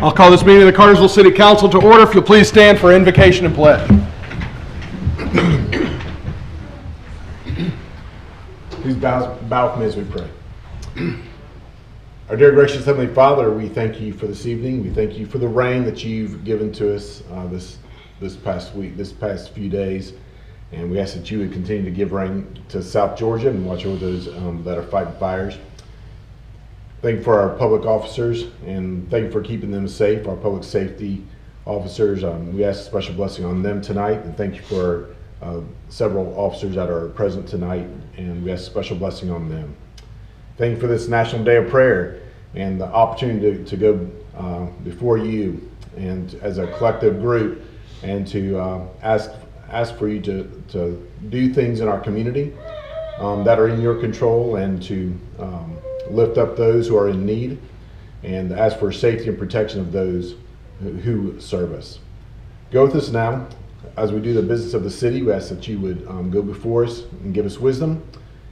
I'll call this meeting of the Cartersville City Council to order. If you'll please stand for invocation and pledge. Please bow with me as we pray. Our dear gracious Heavenly Father, we thank you for this evening. We thank you for the rain that you've given to us this past week, this past few days. And we ask that you would continue to give rain to South Georgia and watch over those that are fighting fires. Thank you for our public officers, and thank you for keeping them safe, our public safety officers. We ask a special blessing on them tonight, and thank you for several officers that are present tonight, and we ask a special blessing on them. Thank you for this National Day of Prayer and the opportunity to go before you and as a collective group and to ask for you to do things in our community that are in your control, and to lift up those who are in need, and ask for safety and protection of those who serve us. Go with us now as we do the business of the city. We ask that you would go before us and give us wisdom,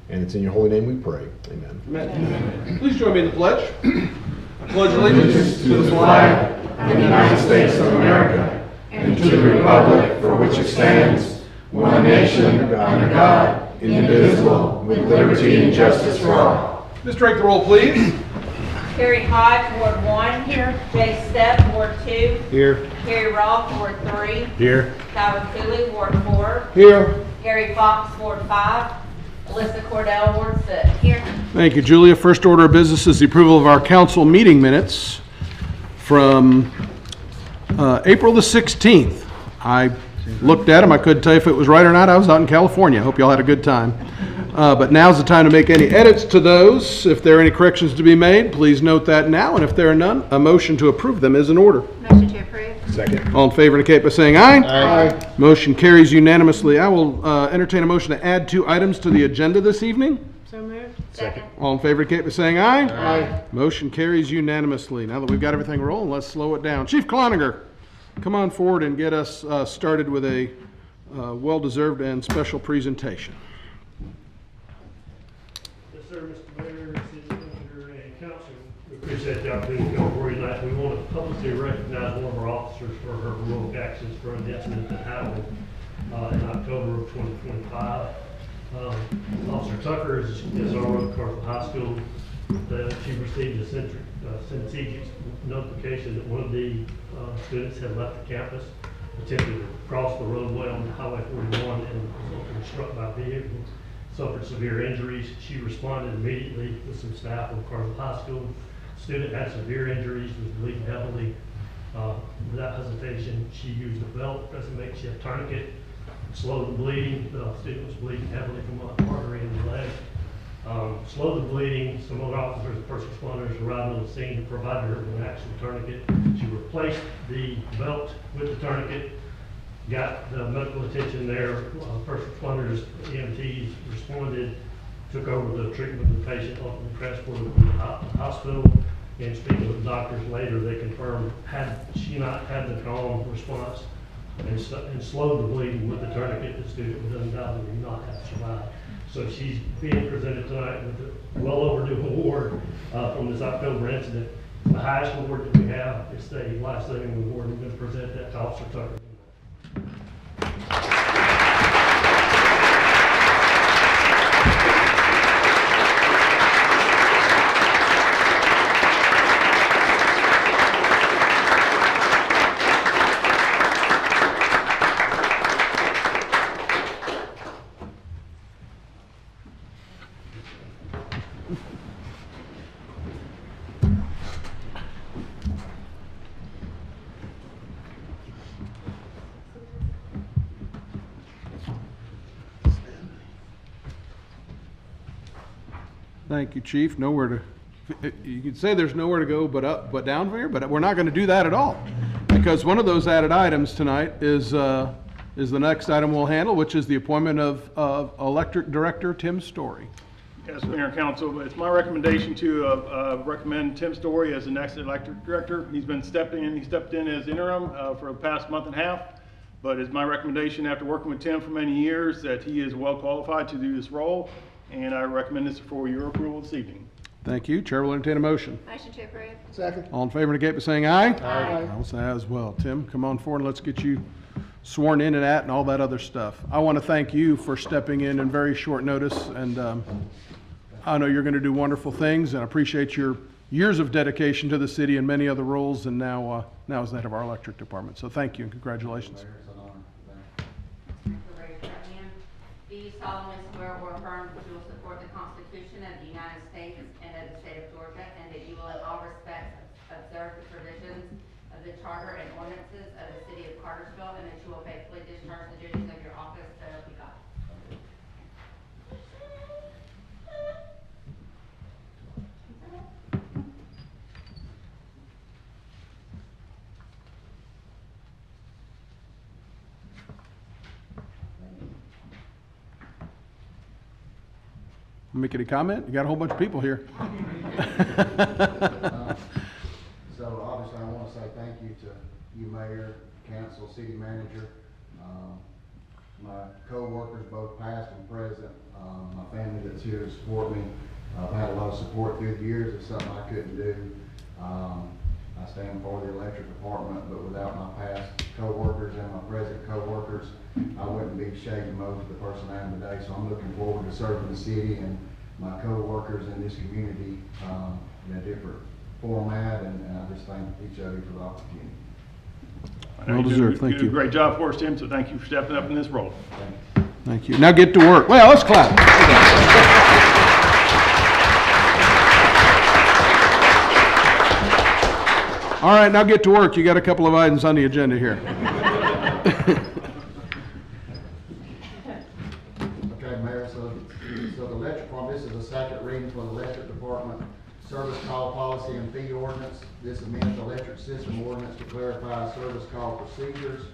and it's in your holy name we pray. Amen. Amen. Please join me in the pledge. I pledge allegiance to the flag of the United States of America and to the republic for which it stands, one nation, under God, indivisible, with liberty and justice for all. Just take the roll, please. Carrie Hodge, Ward 1. Here. Jay Stepp, Ward 2. Here. Carrie Roth, Ward 3. Here. Tyler Cooley, Ward 4. Here. Gary Fox, Ward 5. Alyssa Cordell, Ward 6. Here. Thank you, Julia. First order of business is the approval of our council meeting minutes from April the 16th. I looked at them. I couldn't tell you if it was right or not. I was out in California. I hope y'all had a good time. But now's the time to make any edits to those. If there are any corrections to be made, please note that now. And if there are none, a motion to approve them is in order. Motion to approve. Second. All in favor indicate by saying aye. Aye. Motion carries unanimously. I will entertain a motion to add 2 items to the agenda this evening. So moved. Second. All in favor indicate by saying aye. Aye. Motion carries unanimously. Now that we've got everything rolling, let's slow it down. Chief Cloninger, come on forward and get us started with a well-deserved and special presentation. Yes, sir, Mr. Mayor, City Manager, and Council. We appreciate the opportunity to come before you tonight. We want to publicly recognize one of our officers for her heroic actions for an incident that happened in October of 2025. Officer Tucker is over at Cartersville High School. She received a strategic notification that one of the students had left the campus, attempted to cross the roadway on Highway 41 and was struck by a vehicle, suffered severe injuries. She responded immediately with some staff of Cartersville High School. Student had severe injuries, was bleeding heavily. Without hesitation, she used a belt as a makeshift tourniquet, slowed the bleeding. The student was bleeding heavily from an artery in the leg. Slowed the bleeding. Some other officers and first responders arrived on the scene and provided her with an actual tourniquet. She replaced the belt with the tourniquet, got the medical attention there. First responders, EMTs responded, took over the treatment of the patient, ultimately transported to the hospital. And speaking with doctors later, they confirmed had she not had the calm response and slowed the bleeding with the tourniquet, the student would undoubtedly not have survived. So she's being presented tonight with a well overdue award from this October incident. The highest award that we have is the life-saving award. We're going to present that to Officer Tucker. Thank you, Chief. Nowhere to, you could say there's nowhere to go but up, but down from here, but we're not going to do that at all. Because one of those added items tonight is the next item we'll handle, which is the appointment of Electric Director Tim Story. Yes, Mayor and Council, it's my recommendation to recommend Tim Story as the next Electric Director. He stepped in as interim for the past month and a half, but it's my recommendation after working with Tim for many years that he is well qualified to do this role, and I recommend this for your approval this evening. Thank you. Chair will entertain a motion. Motion to approve. Second. All in favor indicate by saying aye. Aye. I will say aye as well. Tim, come on forward and let's get you sworn in and all that other stuff. I want to thank you for stepping in very short notice, and I know you're going to do wonderful things, and I appreciate your years of dedication to the city and many other roles, and now as the head of our electric department. So thank you and congratulations. Raise your right hand. Do you solemnly swear or affirm that you will support the Constitution of the United States and of the state of Georgia, and that you will in all respects observe the provisions of the charter and ordinances of the city of Cartersville, and that you will faithfully discharge the duties of your office, so help you God? Make any comment? You got a whole bunch of people here. So obviously, I want to say thank you to you, Mayor, Council, City Manager, my co-workers, both past and present, my family that's here to support me. I've had a lot of support through the years. It's something I couldn't do. I stand for the electric department, but without my past co-workers and my present co-workers, I wouldn't be Shady Mose, the person I am today. So I'm looking forward to serving the city and my co-workers in this community in a different format, and I just thank each of you for the opportunity. Well deserved. Thank You do you. a great job for us, Tim, so thank you for stepping up in this role. Thank you. Now get to work. Well, let's clap. All right, now get to work. You got a couple of items on the agenda here. Okay, Mayor, so the electric department, this is the second reading for the electric department service call policy and fee ordinance. This amends the electric system ordinance to clarify service call procedures.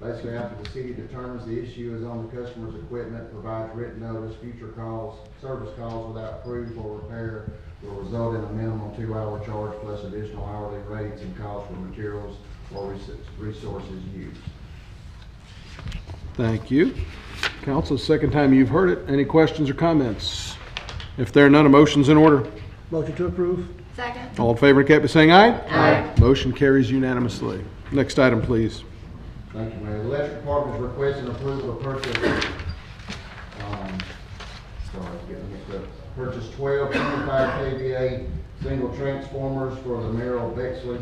Basically, after the city determines the issue is on the customer's equipment, provides written notice, future calls, service calls without proof or repair will result in a minimum 2-hour charge plus additional hourly rates and costs for materials or resources used. Thank you. Council, second time you've heard it. Any questions or comments? If there are none, a motion's in order. Motion to approve. Second. All in favor indicate by saying aye. Aye. Motion carries unanimously. Next item, please. Thank you, Mayor. The electric department is requesting approval to purchase, purchase 12 25 kVA single transformers for the Merrill Bexley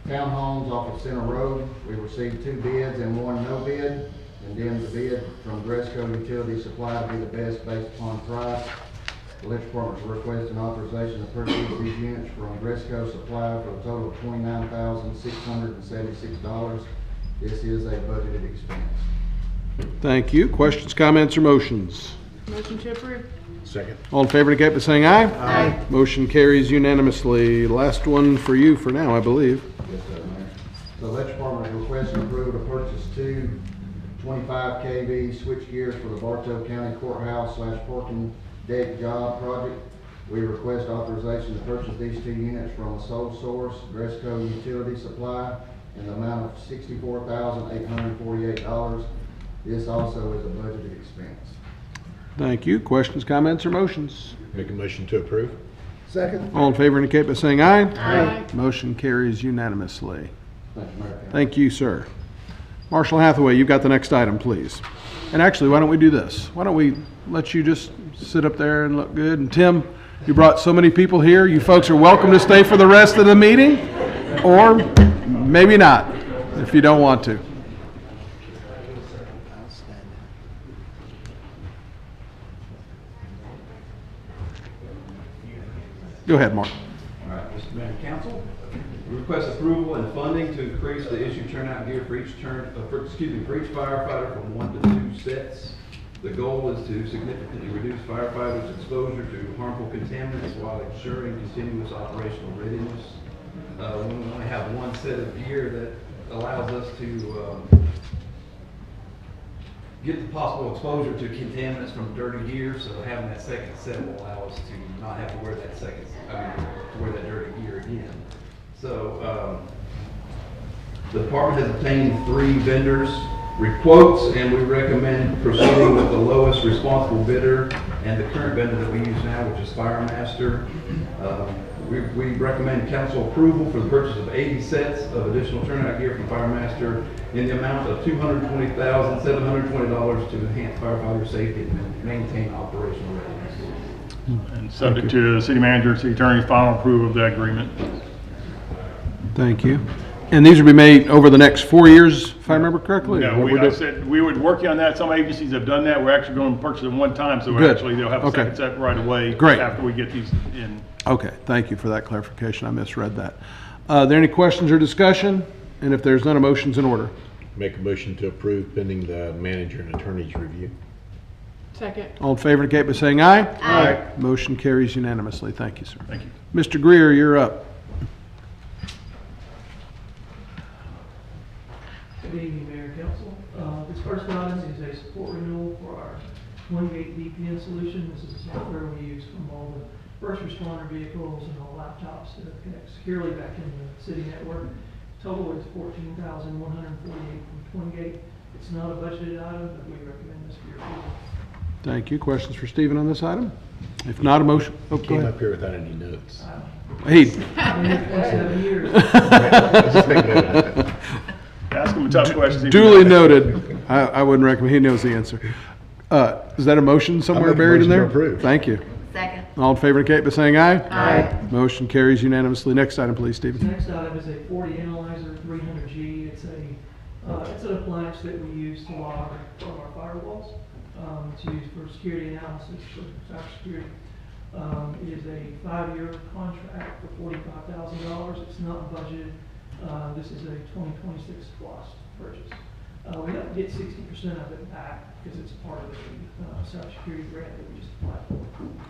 townhomes off of Center Road. We received 2 bids and 1 no bid, and then the bid from Gresco Utility Supply to be the best based upon price. The electric department is requesting authorization to purchase these units from Gresco Supply for a total of $29,676. This is a budgeted expense. Thank you. Questions, comments, or motions? Motion to approve. Second. All in favor indicate by saying aye. Aye. Motion carries unanimously. Last one for you for now, I believe. Yes, sir, Mayor. The electric department is requesting approval to purchase 2 25 kV switch gears for the Bartow County Courthouse / parking deck job project. We request authorization to purchase these 2 units from a sole source, Gresco Utility Supply, in the amount of $64,848. This also is a budgeted expense. Thank you. Questions, comments, or motions? Make a motion to approve. Second. All in favor indicate by saying aye. Aye. Motion carries unanimously. Thank you, Mayor. Thank you, sir. Marshall Hathaway, you've got the next item, please. And actually, why don't we do this? Why don't we let you just sit up there and look good? And Tim, you brought so many people here. You folks are welcome to stay for the rest of the meeting, or maybe not, if you don't want to. Go ahead, Mark. All right, Mr. Mayor and Council, we request approval and funding to increase the issued turnout gear for each for each firefighter from 1 to 2 sets. The goal is to significantly reduce firefighters' exposure to harmful contaminants while ensuring continuous operational readiness. We only have 1 set of gear that allows us to get the possible exposure to contaminants from dirty gear, so having that second set will allow us to not have to wear that to wear that dirty gear again. So the department has obtained 3 vendors quotes, and we recommend proceeding with the lowest responsible bidder and the current vendor that we use now, which is FireMaster. We recommend council approval for the purchase of 80 sets of additional turnout gear from FireMaster in the amount of $220,720 to enhance firefighter safety and maintain operational readiness. And subject to the city manager and city attorney's final approval of that agreement. Thank you. And these will be made over the next 4 years, if I remember correctly? No, What we're I doing? said, we would work on that. Some agencies have done that. We're actually going to purchase it one time, so Good. actually they'll have a Okay. second set right away. Great. After we get these in. Okay, thank you for that clarification. I misread that. Are there any questions or discussion? And if there's none, a motion's in order. Make a motion to approve pending the manager and attorney's review. Second. All in favor indicate by saying aye. Aye. Motion carries unanimously. Thank you, sir. Thank you. Mr. Greer, you're up. Good evening, Mayor and Council. This first item is a support renewal for our OneGate VPN solution. This is the software we use from all the first responder vehicles and all laptops that connect securely back in the city network. Total is $14,148 from OneGate. It's not a budgeted item, but we recommend this for your approval. Thank you. Questions for Stephen on this item? If not, a motion. Oh, go Came ahead. up here without any notes. Hey, I've been here 27 years. Just make note of that. Ask them a tough question. duly noted. I wouldn't recommend, he knows the answer. Is that a motion somewhere I'll make a buried in motion there? to approve. Thank you. Second. All in favor indicate by saying aye. Aye. Motion carries unanimously. Next item, please, The Stephen. next item is a 40 Analyzer 300G. It's an appliance that we use to log from our firewalls. It's used for security analysis for cybersecurity. It is a 5-year contract for $45,000. It's not budgeted. This is a 2026 cost purchase. We have to get 60% of it back because it's part of the cybersecurity grant that we just applied for.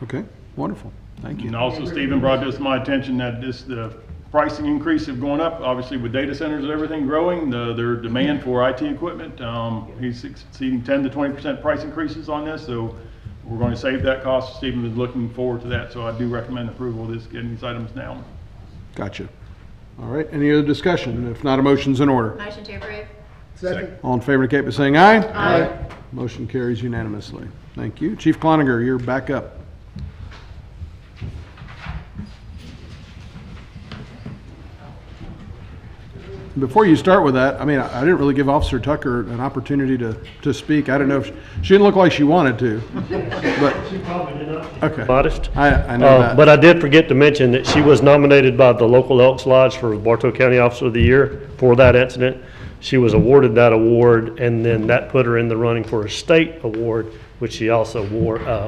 Okay, wonderful. Thank you. And also Stephen brought this to my attention that the pricing increase have gone up, obviously with data centers and everything growing, their demand for IT equipment, he's exceeding 10 to 20% price increases on this, so we're going to save that cost. Stephen is looking forward to that, so I do recommend approval of this, getting these items now. Gotcha. All right, any other discussion? If not, a motion's in order. Motion to approve. Second. All in favor indicate by saying aye. Aye. Motion carries unanimously. Thank you. Chief Cloninger, you're back up. Before you start with that, I mean, I didn't really give Officer Tucker an opportunity to speak. I don't know if, she didn't look like she wanted to, but, She probably did not. okay. Modest. I know that. But I did forget to mention that she was nominated by the local Elks Lodge for Bartow County Officer of the Year for that incident. She was awarded that award, and then that put her in the running for a state award, which she also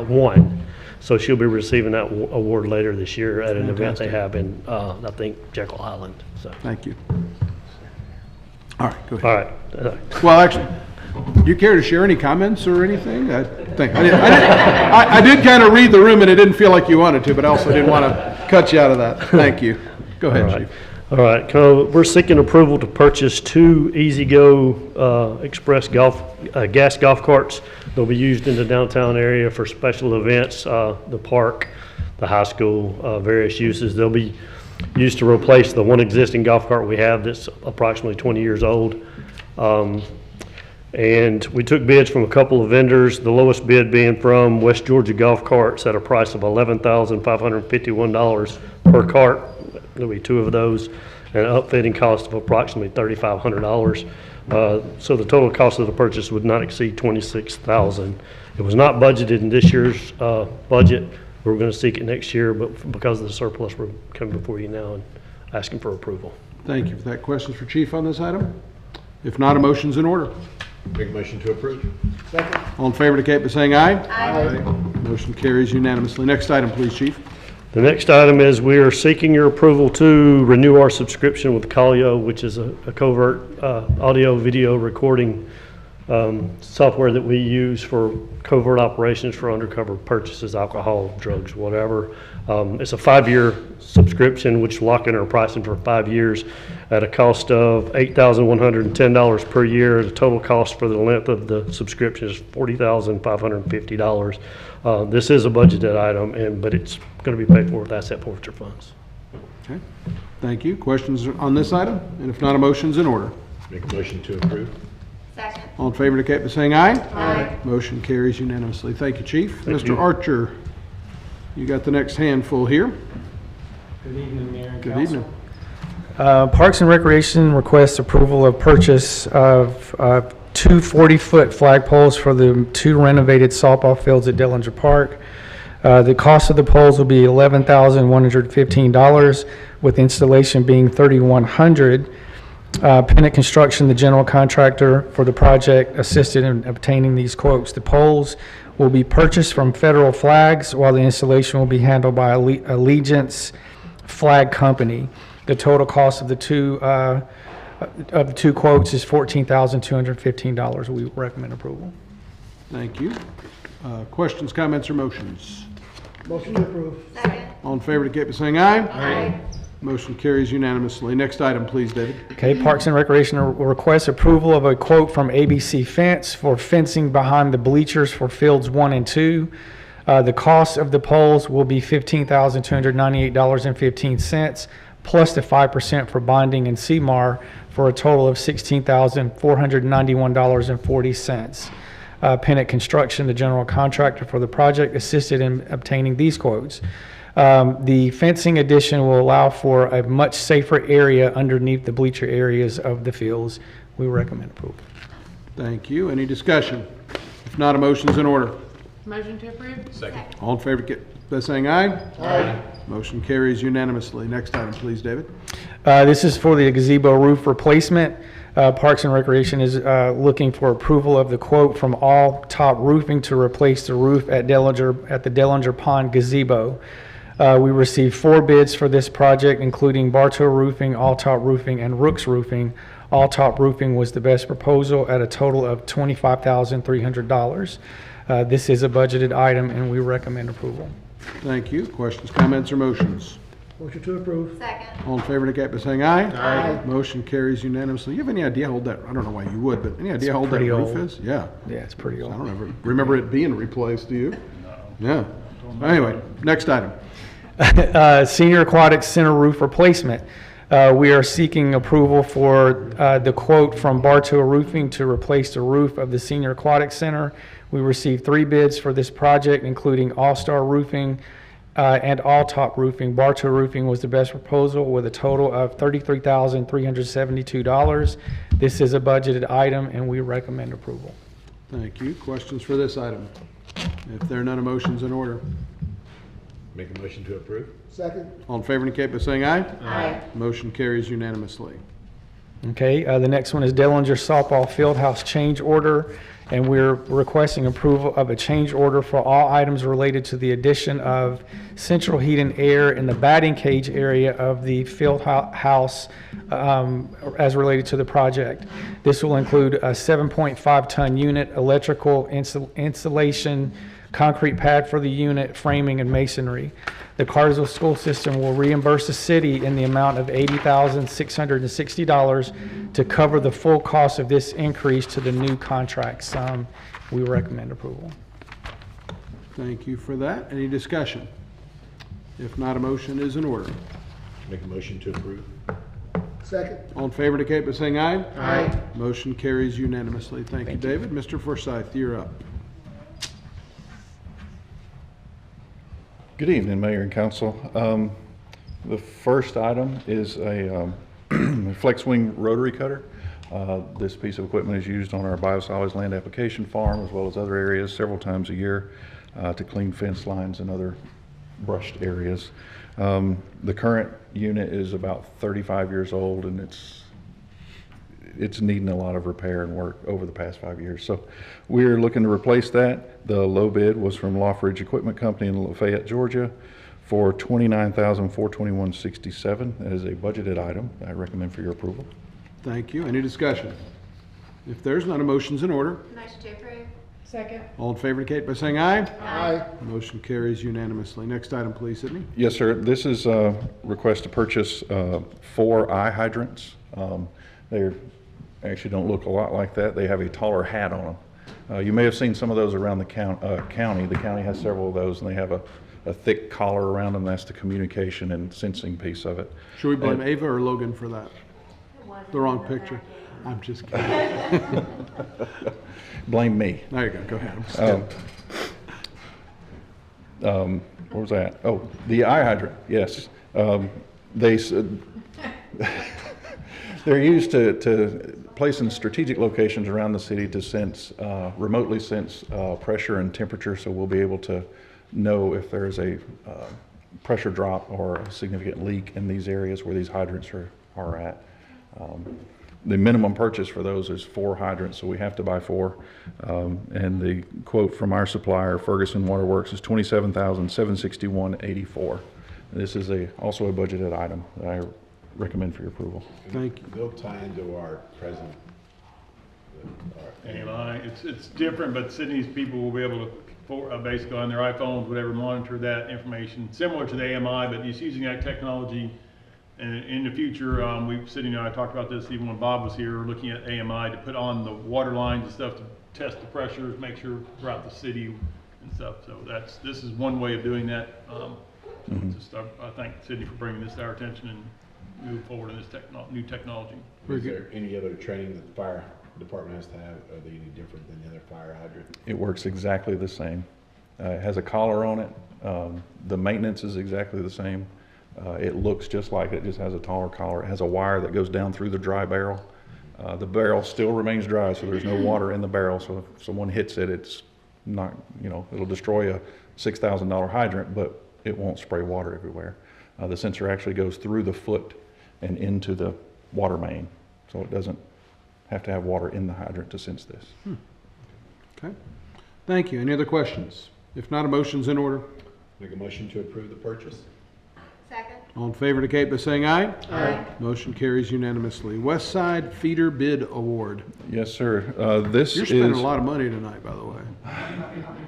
won. So she'll be receiving that award later this year at an event they have in, I think, Jekyll Island, so. Thank you. All right, go ahead. All right. Well, actually, do you care to share any comments or anything? I did kind of read the room and it didn't feel like you wanted to, but I also didn't want to cut you out of that. Thank you. Go ahead, Chief. All right, we're seeking approval to purchase 2 EasyGo Express gas golf carts. They'll be used in the downtown area for special events, the park, the high school, various uses. They'll be used to replace the one existing golf cart we have that's approximately 20 years old. And we took bids from a couple of vendors, the lowest bid being from West Georgia Golf Carts at a price of $11,551 per cart. There'll be 2 of those, and an upfitting cost of approximately $3,500. So the total cost of the purchase would not exceed $26,000. It was not budgeted in this year's budget. We're going to seek it next year, but because of the surplus, we're coming before you now and asking for approval. Thank you for that. Questions for Chief on this item? If not, a motion's in order. Make a motion to approve. All in favor indicate by saying aye. Aye. Motion carries unanimously. Next item, please, Chief. The next item is we are seeking your approval to renew our subscription with Calio, which is a covert audio video recording software that we use for covert operations for undercover purchases, alcohol, drugs, whatever. It's a 5-year subscription, which lock in our pricing for 5 years at a cost of $8,110 per year. The total cost for the length of the subscription is $40,550. This is a budgeted item, but it's going to be paid for with asset forfeiture funds. Okay. Thank you. Questions on this item? And if not, a motion's in order. Make a motion to approve. Second. All in favor indicate by saying aye. Aye. Motion carries unanimously. Thank you, Chief. Mr. Archer, you got the next handful here. Good evening, Mayor and Good Council. evening. Parks and Recreation requests approval of purchase of two 40-foot flagpoles for the two renovated softball fields at Dillinger Park. The cost of the poles will be $11,115, with installation being $3,100. Pennant Construction, the general contractor for the project, assisted in obtaining these quotes. The poles will be purchased from Federal Flags, while the installation will be handled by Allegiance Flag Company. The total cost of the two quotes is $14,215. We recommend approval. Thank you. Questions, comments, or motions? Motion to approve. Second. All in favor indicate by saying aye. Aye. Motion carries unanimously. Next item, please, David. Okay, Parks and Recreation will request approval of a quote from ABC Fence for fencing behind the bleachers for fields 1 and 2. The cost of the poles will be $15,298.15, plus the 5% for bonding and CMAR, for a total of $16,491.40. Pennant Construction, the general contractor for the project, assisted in obtaining these quotes. The fencing addition will allow for a much safer area underneath the bleacher areas of the fields. We recommend approval. Thank you. Any discussion? If not, a motion's in order. Motion to approve? Second. All in favor indicate by saying aye. Aye. Motion carries unanimously. Next item, please, David. This is for the gazebo roof replacement. Parks and Recreation is looking for approval of the quote from All Top Roofing to replace the roof at the Dellinger Pond gazebo. We received 4 bids for this project, including Bartow Roofing, All Top Roofing, and Rooks Roofing. All Top Roofing was the best proposal at a total of $25,300. This is a budgeted item, and we recommend approval. Thank you. Questions, comments, or motions? Motion to approve. Second. All in favor indicate by saying aye. Aye. Motion carries unanimously. You have any idea how old that, I don't know why you would, but any idea how old that pretty roof old. is? Yeah. Yeah, it's pretty I old. don't ever remember it being replaced, do you? No. Yeah. Anyway, next item. Senior Aquatic Center roof replacement. We are seeking approval for the quote from Bartow Roofing to replace the roof of the Senior Aquatic Center. We received 3 bids for this project, including All Star Roofing and All Top Roofing. Bartow Roofing was the best proposal with a total of $33,372. This is a budgeted item, and we recommend approval. Thank you. Questions for this item? If there are none, a motion's in order. Make a motion to approve? Second. All in favor indicate by saying aye. Aye. Motion carries unanimously. Okay, the next one is Dellinger Softball Fieldhouse change order, and we're requesting approval of a change order for all items related to the addition of central heat and air in the batting cage area of the field house as related to the project. This will include a 7.5-ton unit, electrical insulation, concrete pad for the unit, framing, and masonry. The Cartersville school system will reimburse the city in the amount of $80,660 to cover the full cost of this increase to the new contract sum. We recommend approval. Thank you for that. Any discussion? If not, a motion is in order. Make a motion to approve? Second. All in favor indicate by saying aye. Aye. Motion carries unanimously. Thank you, David. Mr. Forsyth, you're up. Good evening, Mayor and Council. The first item is a flex wing rotary cutter. This piece of equipment is used on our biosolids land application farm as well as other areas several times a year to clean fence lines and other brushed areas. The current unit is about 35 years old, and it's needing a lot of repair and work over the past 5 years. So we're looking to replace that. The low bid was from Lawfridge Equipment Company in Lafayette, Georgia for $29,421.67. That is a budgeted item. I recommend for your approval. Thank you. Any discussion? If there's none, a motion's in order. Motion to approve. Second. All in favor indicate by saying aye. Aye. Motion carries unanimously. Next item, please, Sydney. Yes, sir. This is a request to purchase 4 eye hydrants. They actually don't look a lot like that. They have a taller hat on them. You may have seen some of those around the county. The county has several of those, and they have a thick collar around them. That's the communication and sensing piece of it. Should we blame Ava or Logan for that? The wrong picture. I'm just kidding. Blame me. There you go, go ahead. I'm just kidding. What was that? Oh, the eye hydrant, yes. They're used to place in strategic locations around the city to sense, remotely sense pressure and temperature, so we'll be able to know if there is a pressure drop or a significant leak in these areas where these hydrants are at. The minimum purchase for those is 4 hydrants, so we have to buy 4. And the quote from our supplier, Ferguson Waterworks, is $27,761.84. This is also a budgeted item that I recommend for your approval. Thank you. They'll tie into our present. AMI, it's different, but Sydney's people will be able to, basically on their iPhones, whatever, monitor that information, similar to the AMI, but just using that technology. And in the future, Sydney and I talked about this even when Bob was here, looking at AMI to put on the water lines and stuff to test the pressures, make sure throughout the city and stuff. So this is one way of doing that. I thank Sydney for bringing this to our attention and move forward in this new technology. Is there any other training that the fire department has to have? Are they any different than the other fire hydrant? It works exactly the same. It has a collar on it. The maintenance is exactly the same. It looks just like it, just has a taller collar. It has a wire that goes down through the dry barrel. The barrel still remains dry, so there's no water in the barrel. So if someone hits it, it's not, it'll destroy a $6,000 hydrant, but it won't spray water everywhere. The sensor actually goes through the foot and into the water main, so it doesn't have to have water in the hydrant to sense this. Okay. Thank you. Any other questions? If not, a motion's in order. Make a motion to approve the purchase? Second. All in favor indicate by saying aye. Aye. Motion carries unanimously. West Side Feeder Bid Award. Yes, sir. This You're spending is a lot of money tonight, by the way.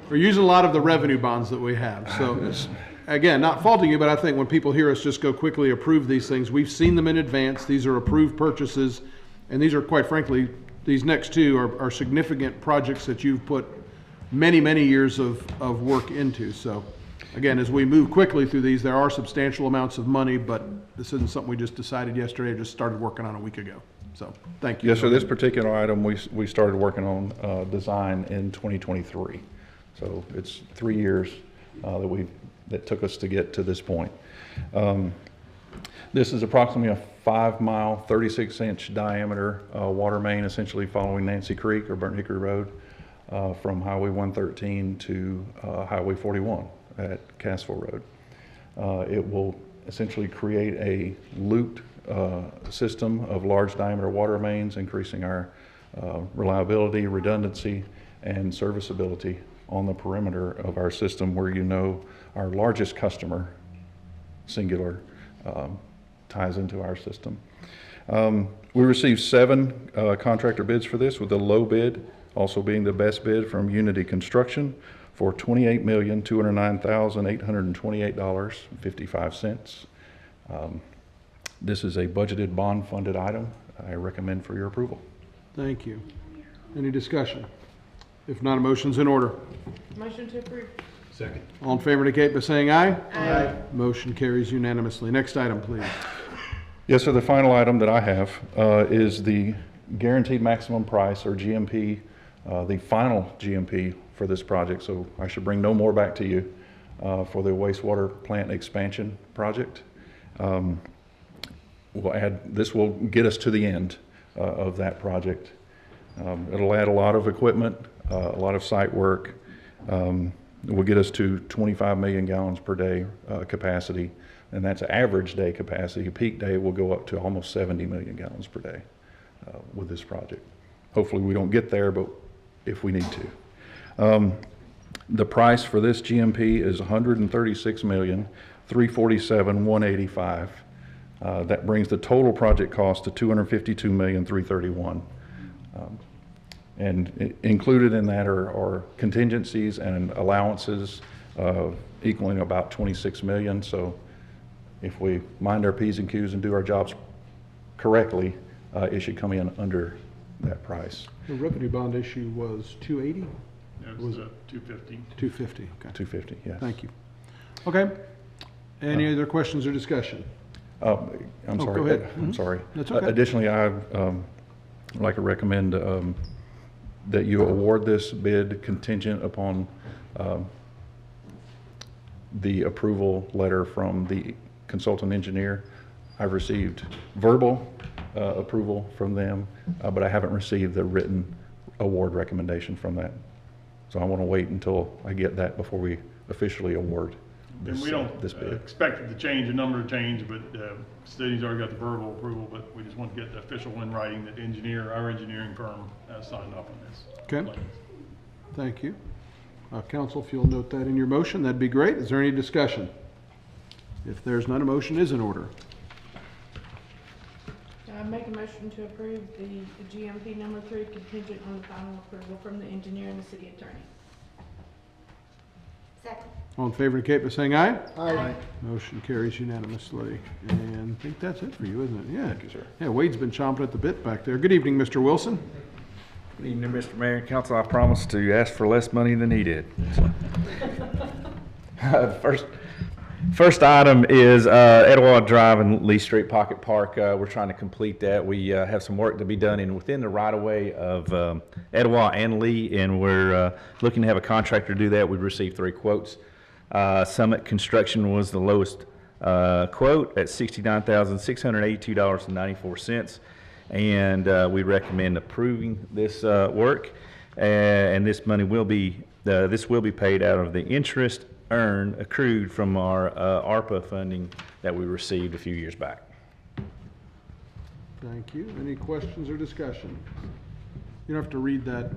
We're using a lot of the revenue bonds that we have. So, again, not faulting you, but I think when people hear us just go quickly approve these things, we've seen them in advance. These are approved purchases, and these are, quite frankly, these next two are significant projects that you've put many, many years of work into. So, again, as we move quickly through these, there are substantial amounts of money, but this isn't something we just decided yesterday, just started working on a week ago. So, thank you. Yes, sir. This particular item, we started working on design in 2023. So it's 3 years that took us to get to this point. This is approximately a 5-mile, 36-inch diameter water main, essentially following Nancy Creek or Burnt Hickory Road from Highway 113 to Highway 41 at Cassville Road. It will essentially create a looped system of large diameter water mains, increasing our reliability, redundancy, and serviceability on the perimeter of our system, where our largest customer, singular, ties into our system. We received 7 contractor bids for this, with the low bid also being the best bid from Unity Construction for $28,209,828.55. This is a budgeted bond-funded item. I recommend for your approval. Thank you. Any discussion? If not, a motion's in order. Motion to approve. Second. All in favor indicate by saying aye. Aye. Motion carries unanimously. Next item, please. Yes, sir. The final item that I have is the guaranteed maximum price, or GMP, the final GMP for this project. So I should bring no more back to you for the wastewater plant expansion project. This will get us to the end of that project. It'll add a lot of equipment, a lot of site work. It will get us to 25 million gallons per day capacity, and that's average day capacity. Peak day will go up to almost 70 million gallons per day with this project. Hopefully we don't get there, but if we need to. The price for this GMP is $136,347,185. That brings the total project cost to $252,331,000. And included in that are contingencies and allowances equaling about $26 million. So if we mind our P's and Q's and do our jobs correctly, it should come in under that price. The revenue bond issue was 280? It was 250. 250, okay. 250, yes. Thank you. Okay. Any other questions or discussion? I'm sorry. go ahead. I'm sorry. That's okay. Additionally, I'd like to recommend that you award this bid contingent upon the approval letter from the consultant engineer. I've received verbal approval from them, but I haven't received the written award recommendation from that. So I want to wait until I get that before we officially award And this, we don't this bid. expect it to change, the number to change, but city's already got the verbal approval, but we just want to get the official in writing that our engineering firm has signed off on this. Okay. plan. Thank you. Council, if you'll note that in your motion, that'd be great. Is there any discussion? If there's none, a motion is in order. Make a motion to approve the GMP number 3 contingent on the final approval from the engineer and the city attorney. Second. All in favor indicate by saying aye. Aye. Motion carries unanimously. And I think that's it for you, isn't it? Yeah. Thank you, sir. Yeah, Wade's been chomping at the bit back there. Good evening, Mr. Wilson. Good evening, Mr. Mayor and Council. I promised to ask for less money than he did. First item is Etowah Drive and Lee Street Pocket Park. We're trying to complete that. We have some work to be done within the right-of-way of Etowah and Lee, and we're looking to have a contractor do that. We've received 3 quotes. Summit Construction was the lowest quote at $69,682.94, and we recommend approving this work. And this money will be paid out of the interest accrued from our ARPA funding that we received a few years back. Thank you. Any questions or discussion? You don't have to read that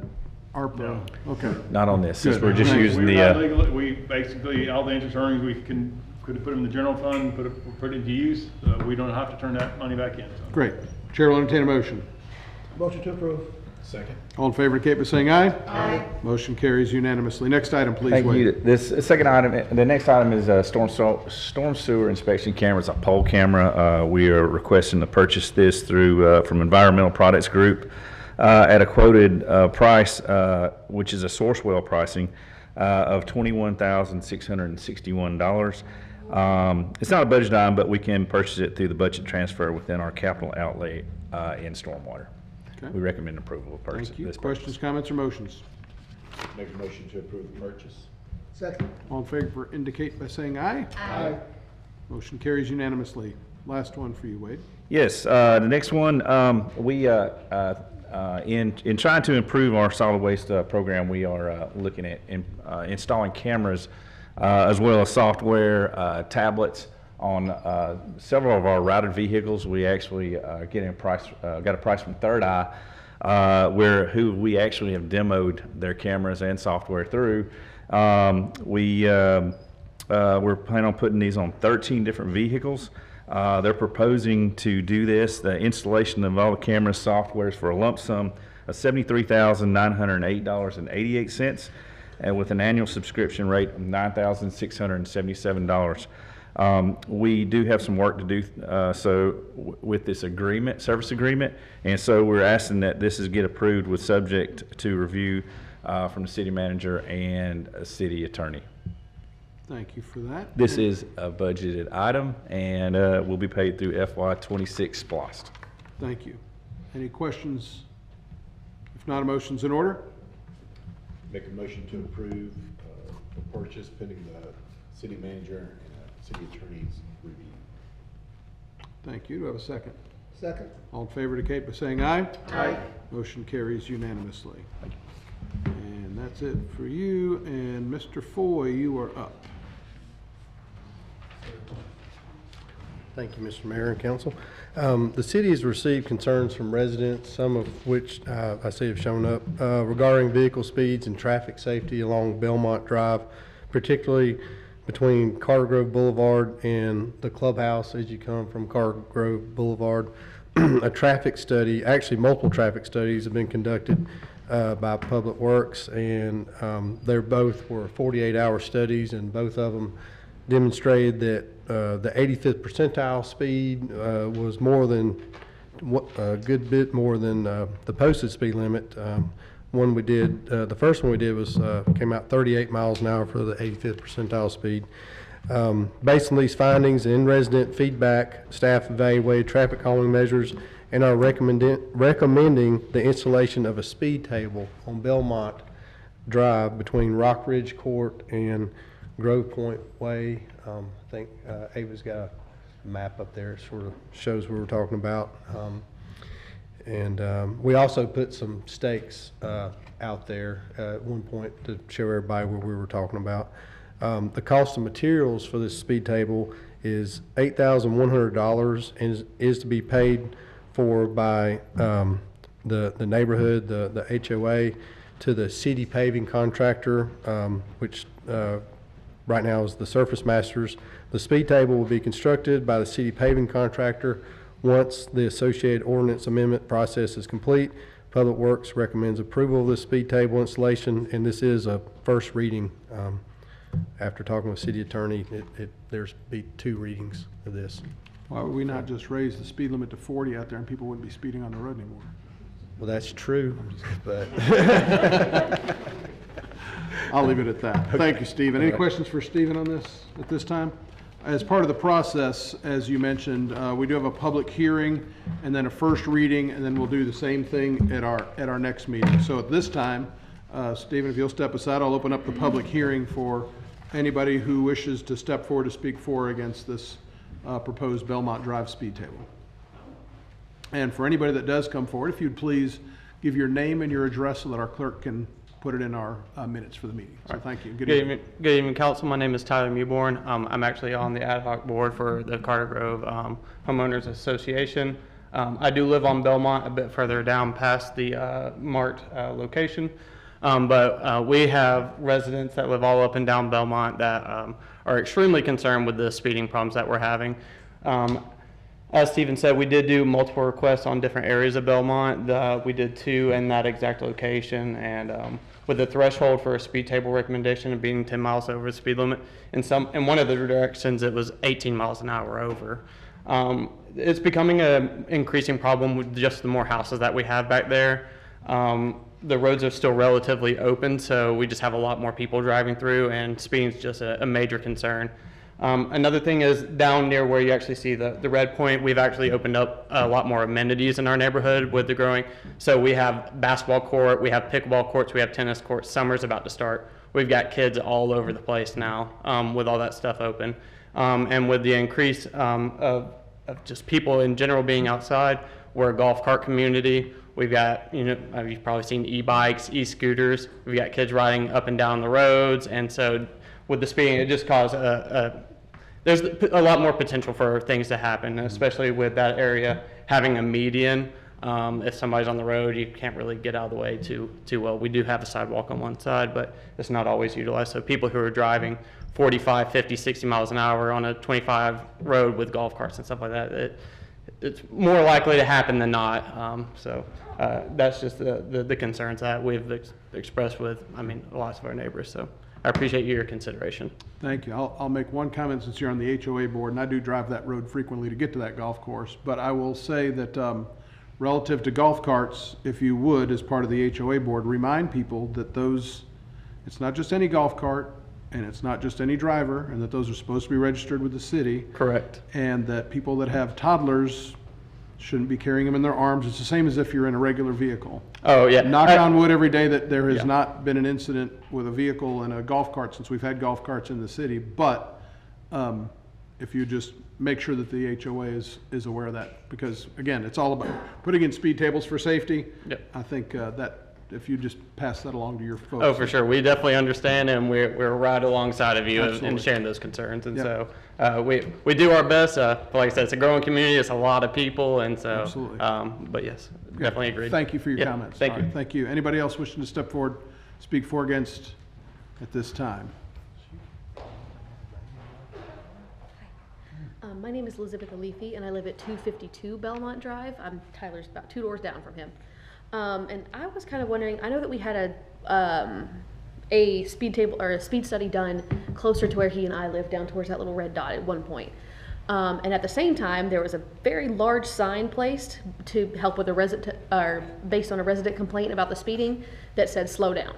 ARPA. No. Okay. Not on this, since Good. we're just Thanks. using We're not the, legal, we basically, all the interest earnings, we could put them in the general fund, put it into use. We don't have to turn that money back in. So. Great. Chair will entertain a motion. Motion to approve. Second. All in favor indicate by saying aye. Aye. Motion carries unanimously. Next item, please, thank Wade. you. This second item, the next item is storm sewer inspection cameras, a pole camera. We are requesting to purchase this through from Environmental Products Group at a quoted price, which is a Sourcewell pricing of $21,661. It's not a budget item, but we can purchase it through the budget transfer within our capital outlay in stormwater. Okay. We recommend approval of purchase. Thank you. this Questions, purchase. comments, or motions? Make a motion to approve the purchase. Second. All in favor indicate by saying aye. Aye. Motion carries unanimously. Last one for you, Wade. Yes, the next one, we in trying to improve our solid waste program, we are looking at installing cameras as well as software tablets on several of our routed vehicles. We actually got a price from Third Eye, who we actually have demoed their cameras and software through. We're planning on putting these on 13 different vehicles. They're proposing to do this, the installation of all the camera softwares, for a lump sum of $73,908.88, and with an annual subscription rate of $9,677. We do have some work to do with this service agreement, and so we're asking that this get approved with subject to review from the city manager and a city attorney. Thank you for that. This is a budgeted item and will be paid through FY26 SPLOST. Thank you. Any questions? If not, a motion's in order. Make a motion to approve the purchase pending the city manager and city attorney's review. Thank you. Do I have a second? Second. All in favor indicate by saying aye. Aye. Motion carries unanimously. And that's it for you. And Mr. Foy, you are up. Thank you, Mr. Mayor and Council. The city has received concerns from residents, some of which I see have shown up, regarding vehicle speeds and traffic safety along Belmont Drive, particularly between Carter Grove Boulevard and the clubhouse as you come from Carter Grove Boulevard. A traffic study, actually multiple traffic studies have been conducted by Public Works, and they both were 48-hour studies, and both of them demonstrated that the 85th percentile speed was more than a good bit more than the posted speed limit. One we did, the first one we did was came out 38 miles an hour for the 85th percentile speed. Based on these findings and resident feedback, staff evaluated traffic calming measures and are recommending the installation of a speed table on Belmont Drive between Rock Ridge Court and Grove Point Way. I think Ava's got a map up there. It sort of shows what we're talking about. We also put some stakes out there at one point to show everybody what we were talking about. The cost of materials for this speed table is $8,100 and is to be paid for by the neighborhood, the HOA, to the city paving contractor, which right now is the Surface Masters. The speed table will be constructed by the city paving contractor. Once the associated ordinance amendment process is complete, Public Works recommends approval of this speed table installation, and this is a first reading. After talking with city attorney, there's be 2 readings of this. Why would we not just raise the speed limit to 40 out there and people wouldn't be speeding on the road anymore? Well, that's true, but I'll leave it at that. Thank you, Stephen. Any questions for Stephen on this at this time? As part of the process, as you mentioned, we do have a public hearing and then a first reading, and then we'll do the same thing at our next meeting. So at this time, Stephen, if you'll step aside, I'll open up the public hearing for anybody who wishes to step forward to speak for or against this proposed Belmont Drive speed table. And for anybody that does come forward, if you'd please give your name and your address so that our clerk can put it in our minutes for the meeting. So thank you. Good evening. Good evening, Council. My name is Tyler Mewborn. I'm actually on the ad hoc board for the Carter Grove Homeowners Association. I do live on Belmont, a bit further down past the Mart location. But we have residents that live all up and down Belmont that are extremely concerned with the speeding problems that we're having. As Stephen said, we did do multiple requests on different areas of Belmont. We did 2 in that exact location, and with the threshold for a speed table recommendation of being 10 miles over the speed limit, in one of the directions it was 18 miles an hour over. It's becoming an increasing problem with just the more houses that we have back there. The roads are still relatively open, so we just have a lot more people driving through, and speeding is just a major concern. Another thing is down near where you actually see the red point, we've actually opened up a lot more amenities in our neighborhood with the growing. So we have basketball court, we have pickleball courts, we have tennis courts. Summer's about to start. We've got kids all over the place now with all that stuff open. And with the increase of just people in general being outside, we're a golf cart community. We've got, you've probably seen e-bikes, e-scooters. We've got kids riding up and down the roads. And so with the speeding, it just caused there's a lot more potential for things to happen, especially with that area having a median. If somebody's on the road, you can't really get out of the way too well. We do have a sidewalk on one side, but it's not always utilized. So people who are driving 45, 50, 60 miles an hour on a 25 road with golf carts and stuff like that, it's more likely to happen than not. That's just the concerns that we've expressed with, lots of our neighbors. So I appreciate your consideration. Thank you. I'll make one comment since you're on the HOA board, and I do drive that road frequently to get to that golf course. But I will say that relative to golf carts, if you would, as part of the HOA board, remind people that it's not just any golf cart, and it's not just any driver, and that those are supposed to be registered with the city. Correct. And that people that have toddlers shouldn't be carrying them in their arms. It's the same as if you're in a regular vehicle. Oh, yeah. Knock on wood every day that there has not been an incident with a vehicle and a golf cart since we've had golf carts in the city. But if you just make sure that the HOA is aware of that, because again, it's all about putting in speed tables for safety. Yep. I think that if you just pass that along to your folks. Oh, for sure. We definitely understand, and we're right alongside of you Absolutely. in sharing those concerns. And Yep. so we do our best. Like I said, it's a growing community. It's a lot of people, and so. Absolutely. But yes, definitely agree. Thank you for your Yep. comments. Thank All you. right, thank you. Anybody else wishing to step forward, speak for or against at this time? My name is Elizabeth Alifi, and I live at 252 Belmont Drive. Tyler's about 2 doors down from him. And I was kind of wondering, I know that we had a speed table or a speed study done closer to where he and I live, down towards that little red dot at one point. And at the same time, there was a very large sign placed to help with a resident, or based on a resident complaint about the speeding, that said "slow down."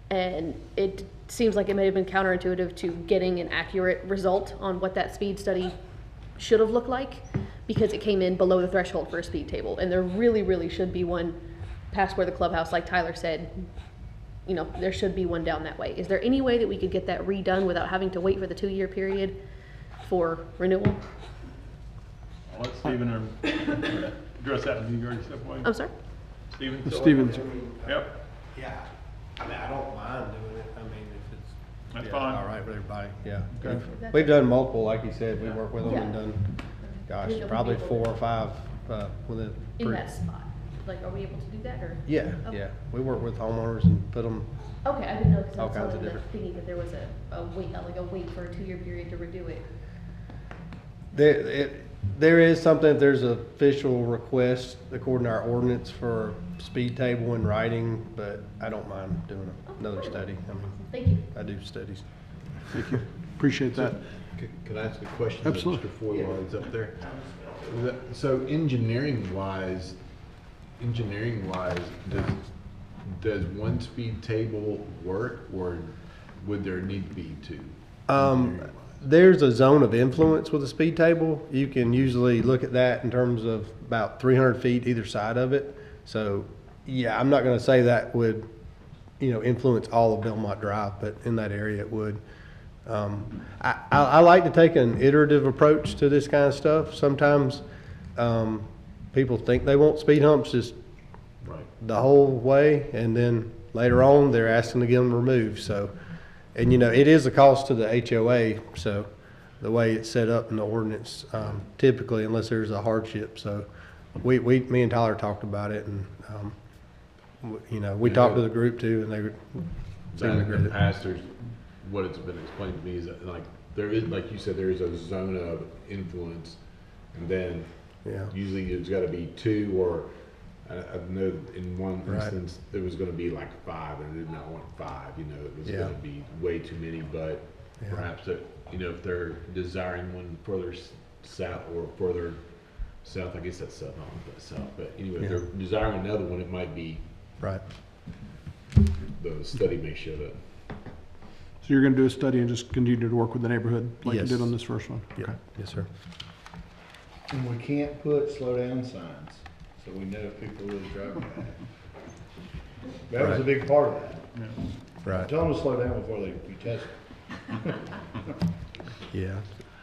And it seems like it may have been counterintuitive to getting an accurate result on what that speed study should have looked like. because it came in below the threshold for a speed table. And there really, really should be one past where the clubhouse, like Tyler said, you know, there should be one down that way. Is there any way that we could get that redone without having to wait for the 2-year period for renewal? I'll let Stephen address that. You already stepped away. I'm sorry? Stephen? Stevens. Yep, Yeah, I mean, I don't mind doing it, I mean, if it's. that's yeah, fine. All right with everybody, yeah. Okay. We've done multiple, like you said, we work with them and Yeah. done, gosh, You know, probably people 4 or 5, within. In that spot? Like, are we able to do that, or? Yeah, Okay. yeah, we work with homeowners and put them, Okay, I didn't know, because I All was kinds of under the different- thinking that there was a wait, like a wait for a 2-year period to redo it. there is something, if there's an official request according to our ordinance for speed table in writing, but I don't mind doing another study. I mean, Thank you. I do studies. Thank you. Appreciate that. Could I ask a question? to Absolutely. Mr. Foy while he's up there? So engineering wise, does one speed table work, or would there need to be 2? engineering-wise? There's a zone of influence with a speed table. You can usually look at that in terms of about 300 feet either side of it. So, yeah, I'm not gonna say that would, influence all of Belmont Drive, but in that area it would. I like to take an iterative approach to this kind of stuff. Sometimes, people think they want speed humps just Right. the whole way, and then later on, they're asking to get them removed, so. And, it is a cost to the HOA, so the way it's set up in the ordinance, typically, unless there's a hardship, so me and Tyler talked about it, and, we talked to the group too, and they were. In the past, what it's been explained to me is that, like, there is, like you said, there is a zone of influence, and then Yeah. usually there's gotta be 2, or I know in one Right. instance, there was gonna be like 5, and they did not want 5, it was Yeah. gonna be way too many, but Yeah. perhaps, if they're desiring one further south or further south, I guess that's south, not that south, but anyway, if Yeah. they're desiring another one, it might be, Right. the study may show that. So you're gonna do a study and just continue to work with the neighborhood like you Yes. did on this first one? Yeah. Yes, sir. And we can't put slow down signs, so we know if people really driving by. That was a Right. big part of that. Right. Tell them to slow down before you test it. Yeah.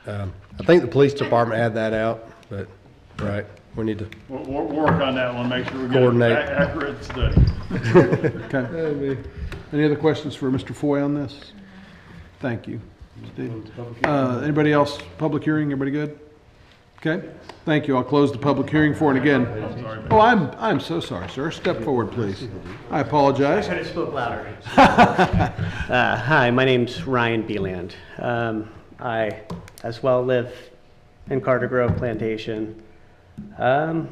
I think the police department had that out, but, right, we need to. We'll work on that one, make sure we get an Coordinate. accurate study. Okay. Any other questions for Mr. Foy on this? Thank you. Steve. Anybody else? Public hearing, everybody good? Okay, thank you. I'll close the public hearing for it again. Oh, I'm so sorry, sir. Step forward, please. I apologize. I could have spoke louder. Hi, my name's Ryan Beeland. I as well live in Carter Grove Plantation. I'll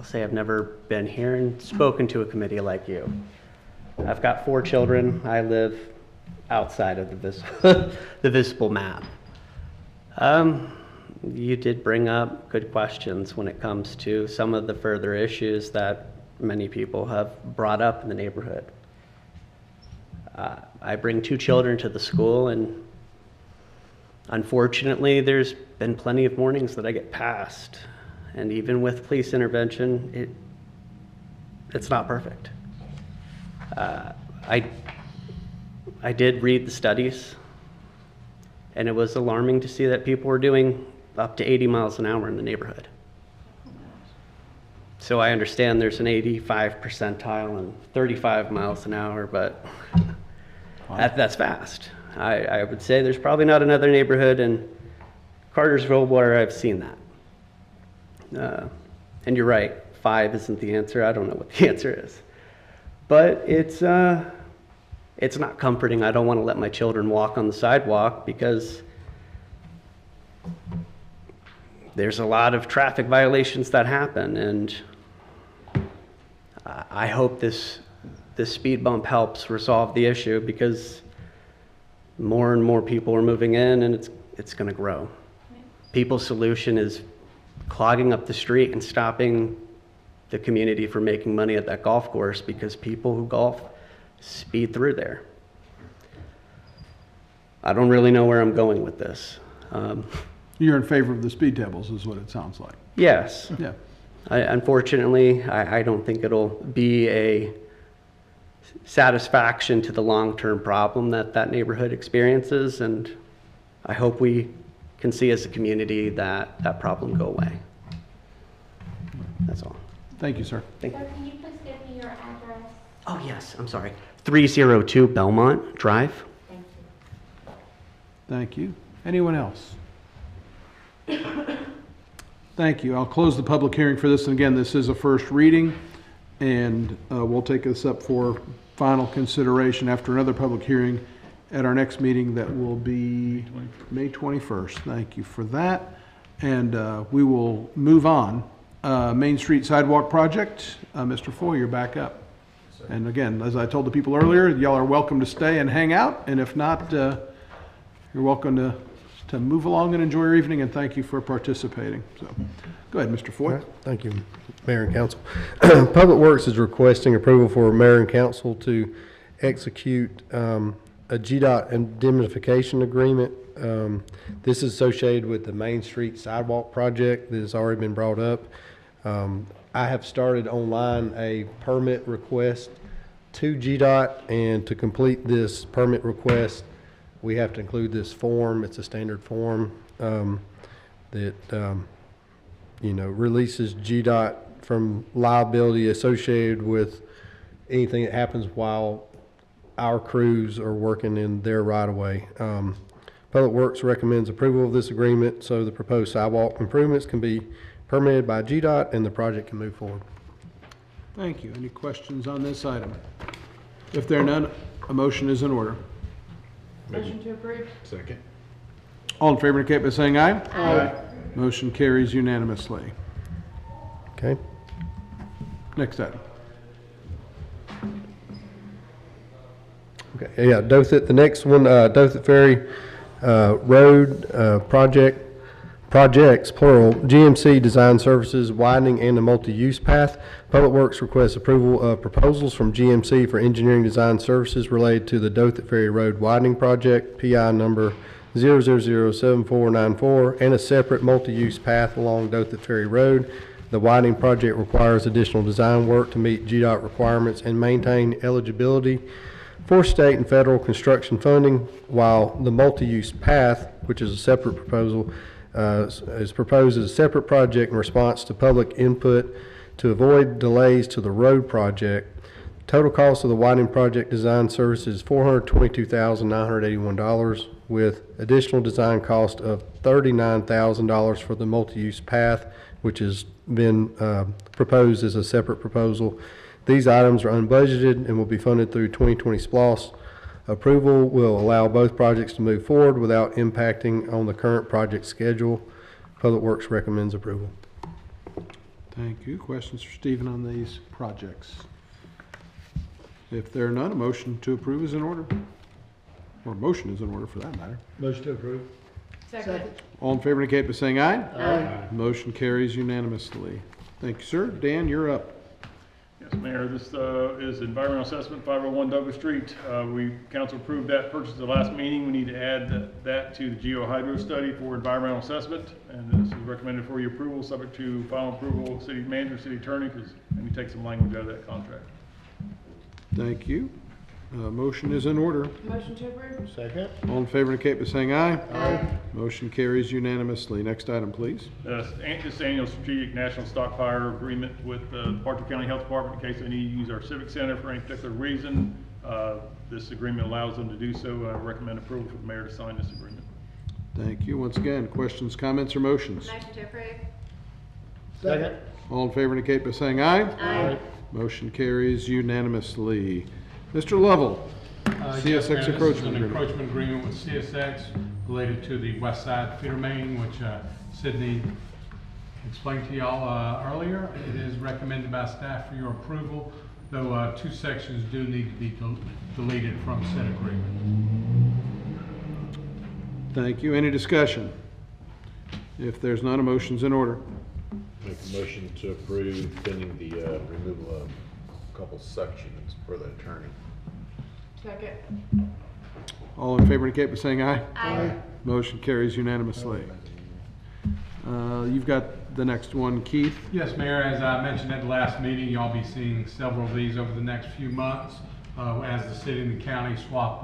say I've never been here and spoken to a committee like you. I've got 4 children. I live outside of the visible map. You did bring up good questions when it comes to some of the further issues that many people have brought up in the neighborhood. I bring 2 children to the school, and unfortunately, there's been plenty of mornings that I get passed. And even with police intervention, it's not perfect. I did read the studies, and it was alarming to see that people were doing up to 80 miles an hour in the neighborhood. So I understand there's an 85 percentile and 35 miles an hour, but that's fast. I would say there's probably not another neighborhood in Cartersville where I've seen that. And you're right, 5 isn't the answer. I don't know what the answer is. But it's not comforting. I don't want to let my children walk on the sidewalk because there's a lot of traffic violations that happen, and I hope this speed bump helps resolve the issue because more and more people are moving in, and it's going to grow. People's solution is clogging up the street and stopping the community from making money at that golf course because people who golf speed through there. I don't really know where I'm going with this. You're in favor of the speed tables, is what it sounds like. Yes. Yeah. Unfortunately, I don't think it'll be a satisfaction to the long-term problem that that neighborhood experiences, and I hope we can see as a community that that problem go away. That's all. Thank you, sir. Thank you. Sir, can you please give me your address? Oh, yes, I'm sorry. 302 Belmont Drive. Thank you. Thank you. Anyone else? Thank you. I'll close the public hearing for this. And again, this is a first reading, and we'll take this up for final consideration after another public hearing at our next meeting that will be May 21st. Thank you for that. And we will move on. Main Street Sidewalk Project. Mr. Foy, you're back up. And again, as I told the people earlier, y'all are welcome to stay and hang out. And if not, you're welcome to move along and enjoy your evening, and thank you for participating. So, go ahead, Mr. Foy. All right, thank you, Mayor and Council. Public Works is requesting approval for Mayor and Council to execute a GDOT indemnification agreement. This is associated with the Main Street Sidewalk project that has already been brought up. I have started online a permit request to GDOT, and to complete this permit request, we have to include this form. It's a standard form that releases GDOT from liability associated with anything that happens while our crews are working in their right-of-way. Public Works recommends approval of this agreement so the proposed sidewalk improvements can be permitted by GDOT and the project can move forward. Thank you. Any questions on this item? If there are none, a motion is in order. Motion to approve. Second. All in favor indicate by saying aye. Aye. Motion carries unanimously. Okay. Next item. Okay, yeah, Dothan, the next one, Dothan Ferry Road projects, plural, GMC Design Services widening and a multi-use path. Public Works requests approval of proposals from GMC for engineering design services related to the Dothan Ferry Road widening project, PI number 0007494, and a separate multi-use path along Dothan Ferry Road. The widening project requires additional design work to meet GDOT requirements and maintain eligibility for state and federal construction funding, while the multi-use path, which is a separate proposal, is proposed as a separate project in response to public input to avoid delays to the road project. Total cost of the widening project design services is $422,981, with additional design cost of $39,000 for the multi-use path, which has been proposed as a separate proposal. These items are unbudgeted and will be funded through 2020 SPLOST. Approval will allow both projects to move forward without impacting on the current project schedule. Public Works recommends approval. Thank you. Questions for Stephen on these projects? If there are none, a motion to approve is in order. Or a motion is in order for that matter. Motion to approve. Second. All in favor indicate by saying aye. Aye. Motion carries unanimously. Thank you, sir. Dan, you're up. Yes, Mayor, this is environmental assessment, 501 Douglas Street. Council approved that purchase at the last meeting. We need to add that to the geohydro study for environmental assessment, and this is recommended for your approval, subject to final approval of city manager, city attorney, because let me take some language out of that contract. Thank you. Motion is in order. Motion to approve. Second. All in favor indicate by saying aye. Aye. Motion carries unanimously. Next item, please. This annual strategic national stockpile agreement with the Bartow County Health Department in case they need to use our civic center for any particular reason. This agreement allows them to do so. I recommend approval for the mayor to sign this agreement. Thank you. Once again, questions, comments, or motions? Motion to approve. Second. All in favor indicate by saying aye. Aye. Motion carries unanimously. Mr. Lovell, CSX Yes, Mayor, encroachment This is an agreement. encroachment agreement with CSX related to the west side feeder main, which Sydney explained to y'all earlier. It is recommended by staff for your approval, though 2 sections do need to be deleted from said agreement. Thank you. Any discussion? If there's none, a motion's in order. Make a motion to approve pending the removal of a couple sections for the attorney. Second. All in favor indicate by saying aye. Aye. Motion carries unanimously. You've got the next one, Keith. Yes, Mayor, as I mentioned at the last meeting, y'all be seeing several of these over the next few months as the city and the county swap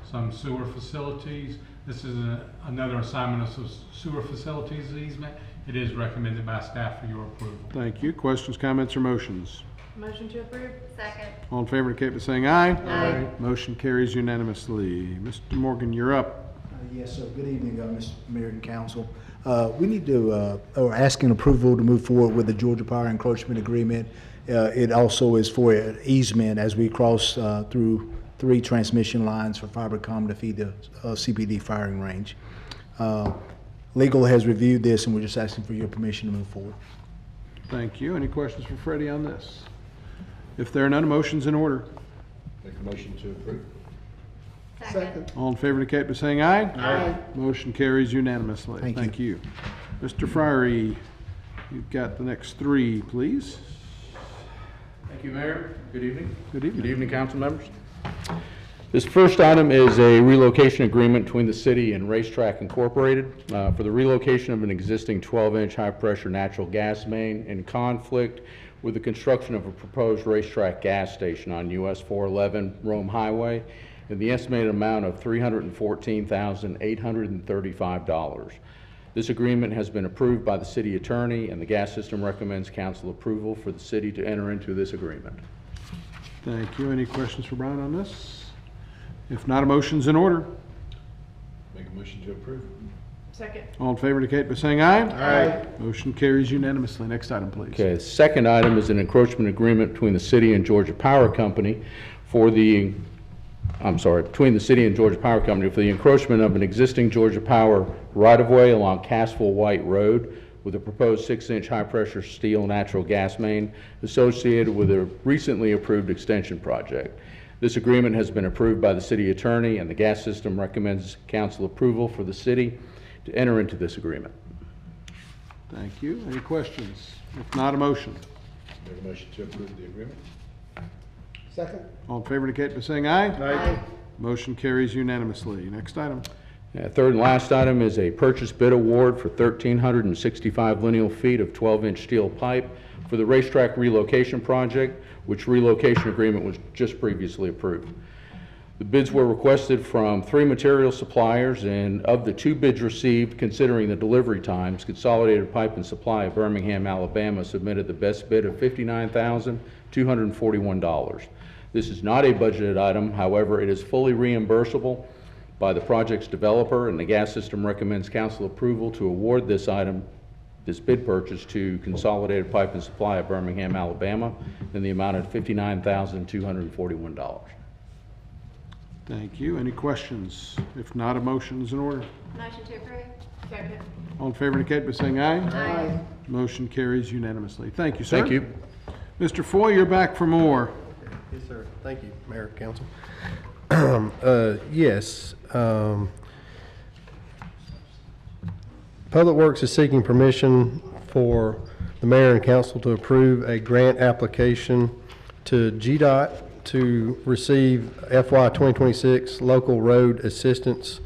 some sewer facilities. This is another assignment of sewer facilities easement. It is recommended by staff for your approval. Thank you. Questions, comments, or motions? Motion to approve? Second. All in favor indicate by saying aye. Aye. Motion carries unanimously. Mr. Morgan, you're up. Yes, sir. Good evening, Mr. Mayor and Council. We need to, or asking approval to move forward with the Georgia Power encroachment agreement. It also is for an easement as we cross through 3 transmission lines for Fibercom to feed the CPD firing range. Legal has reviewed this, and we're just asking for your permission to move forward. Thank you. Any questions for Freddie on this? If there are none, motion's in order. Make a motion to approve. Second. All in favor indicate by saying aye. Aye. Motion carries unanimously. Thank you. Mr. Friery, you've got the next 3, please. Thank you, Mayor. Good evening. Good evening. Good evening, council members. This first item is a relocation agreement between the city and Racetrack Incorporated for the relocation of an existing 12-inch high-pressure natural gas main in conflict with the construction of a proposed racetrack gas station on US 411 Rome Highway in the estimated amount of $314,835. This agreement has been approved by the city attorney, and the gas system recommends council approval for the city to enter into this agreement. Thank you. Any questions for Brian on this? If not, a motion's in order. Make a motion to approve. Second. All in favor indicate by saying aye. Aye. Motion carries unanimously. Next item, please. Okay, the second item is an encroachment agreement between the city and Georgia Power Company for the, between the city and Georgia Power Company for the encroachment of an existing Georgia Power right-of-way along Cassville White Road with a proposed 6-inch high-pressure steel natural gas main associated with a recently approved extension project. This agreement has been approved by the city attorney, and the gas system recommends council approval for the city to enter into this agreement. Thank you. Any questions? If not, a motion. Make a motion to approve the agreement. Second. All in favor indicate by saying aye. Aye. Motion carries unanimously. Next item. Third and last item is a purchase bid award for 1,365 lineal feet of 12-inch steel pipe for the racetrack relocation project, which relocation agreement was just previously approved. The bids were requested from 3 material suppliers, and of the 2 bids received, considering the delivery times, Consolidated Pipe and Supply of Birmingham, Alabama submitted the best bid of $59,241. This is not a budgeted item. However, it is fully reimbursable by the project's developer, and the gas system recommends council approval to award this item, this bid purchase, to Consolidated Pipe and Supply of Birmingham, Alabama in the amount of $59,241. Thank you. Any questions? If not, a motion is in order. Motion to approve. Second. All in favor indicate by saying aye. Aye. Motion carries unanimously. Thank you, sir. Thank you. Mr. Foy, you're back for more. Yes, sir. Thank you, Mayor and Council. Yes. Public Works is seeking permission for the mayor and council to approve a grant application to GDOT to receive FY 2026 local road assistance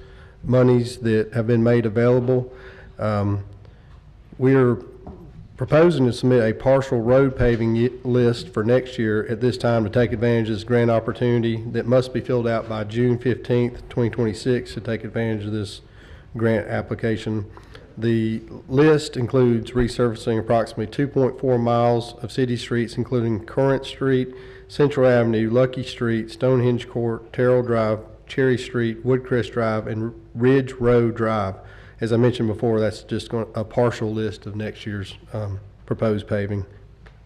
monies that have been made available. We are proposing to submit a partial road paving list for next year at this time to take advantage of this grant opportunity that must be filled out by June 15th, 2026 to take advantage of this grant application. The list includes resurfacing approximately 2.4 miles of city streets, including Current Street, Central Avenue, Lucky Street, Stonehenge Court, Terrell Drive, Cherry Street, Woodcrest Drive, and Ridge Road Drive. As I mentioned before, that's just a partial list of next year's proposed paving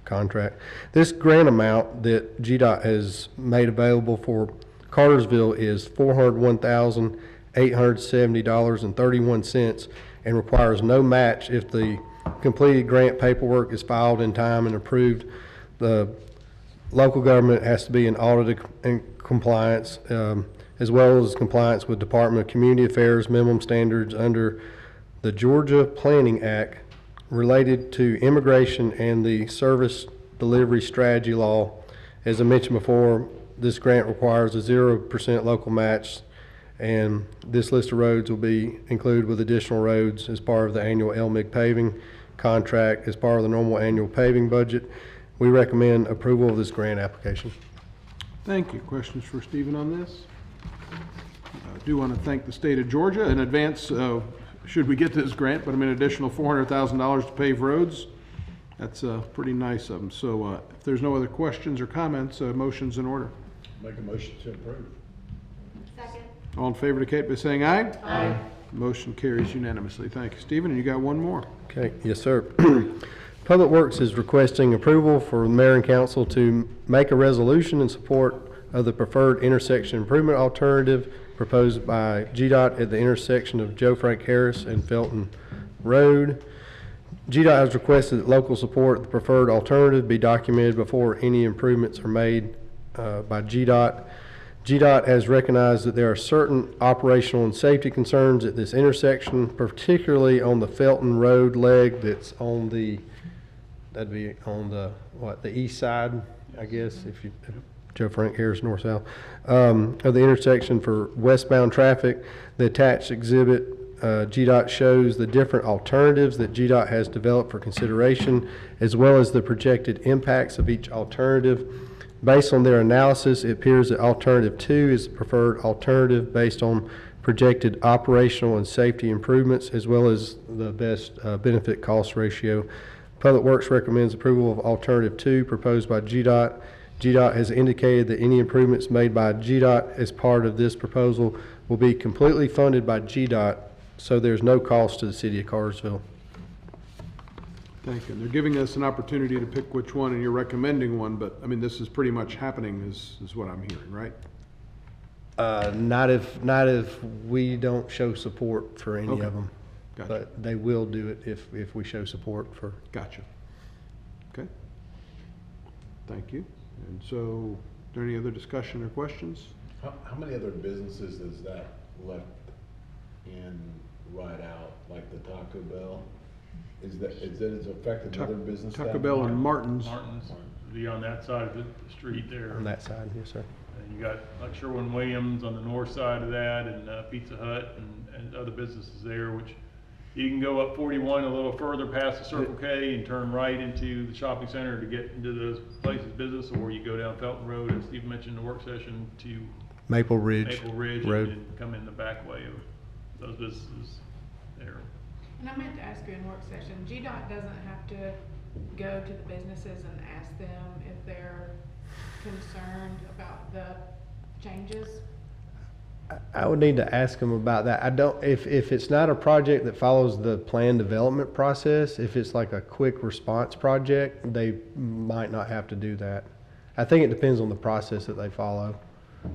contract. This grant amount that GDOT has made available for Cartersville is $401,870.31 and requires no match if the completed grant paperwork is filed in time and approved. The local government has to be in audit and compliance, as well as compliance with Department of Community Affairs minimum standards under the Georgia Planning Act related to immigration and the Service Delivery Strategy Law. As I mentioned before, this grant requires a 0% local match And this list of roads will be included with additional roads as part of the annual LMIG paving contract as part of the normal annual paving budget. We recommend approval of this grant application. Thank you. Questions for Stephen on this? I do want to thank the state of Georgia in advance, should we get this grant, but I mean, additional $400,000 to pave roads. That's pretty nice of them. So if there's no other questions or comments, motion's in order. Make a motion to approve. Second. All in favor indicate by saying aye. Aye. Motion carries unanimously. Thank you, Stephen. And you got one more. Okay, yes, sir. Public Works is requesting approval for the mayor and council to make a resolution in support of the preferred intersection improvement alternative proposed by GDOT at the intersection of Joe Frank Harris and Felton Road. GDOT has requested that local support the preferred alternative be documented before any improvements are made by GDOT. GDOT has recognized that there are certain operational and safety concerns at this intersection, particularly on the Felton Road leg that's on the, that'd be on the, the east side, I guess, if Joe Frank Harris north-south, of the intersection for westbound traffic. The attached exhibit, GDOT shows the different alternatives that GDOT has developed for consideration, as well as the projected impacts of each alternative. Based on their analysis, it appears that alternative 2 is the preferred alternative based on projected operational and safety improvements, as well as the best benefit cost ratio. Public Works recommends approval of alternative 2 proposed by GDOT. GDOT has indicated that any improvements made by GDOT as part of this proposal will be completely funded by GDOT, so there's no cost to the city of Cartersville. Thank you. And they're giving us an opportunity to pick which one, and you're recommending one, but I mean, this is pretty much happening is what I'm hearing, right? Not if we don't show support for any Okay. of them. Gotcha. But they will do it if we show support for. Gotcha. Okay. Thank you. And so, is there any other discussion or questions? How many other businesses is that left in right out, like the Taco Bell? Is that affected other business? Taco Bell and Martin's. Martin's, be on that side of the street there. On that side, yes, sir. And you got like Sherwin-Williams on the north side of that, and Pizza Hut and other businesses there, which you can go up 41 a little further past the Circle K and turn right into the shopping center to get into those places' business, or you go down Felton Road, as Steve mentioned in the work session, to Maple Ridge Road. and come in the back way of those businesses there. And I meant to ask you in work session, GDOT doesn't have to go to the businesses and ask them if they're concerned about the changes? I would need to ask them about that. I don't, if it's not a project that follows the plan development process, if it's like a quick response project, they might not have to do that. I think it depends on the process that they follow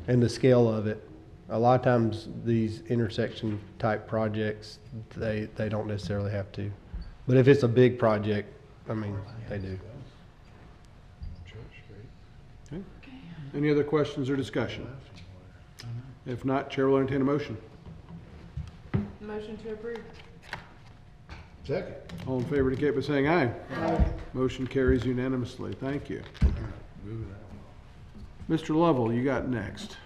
and the scale of it. A lot of times these intersection type projects, they don't necessarily have to. But if it's a big project, I mean, they do. Okay. Any other questions or discussion? If not, Chair will entertain a motion. Motion to approve. Second. All in favor indicate by saying aye. Aye. Motion carries unanimously. Thank you. Mr. Lovell, you got next.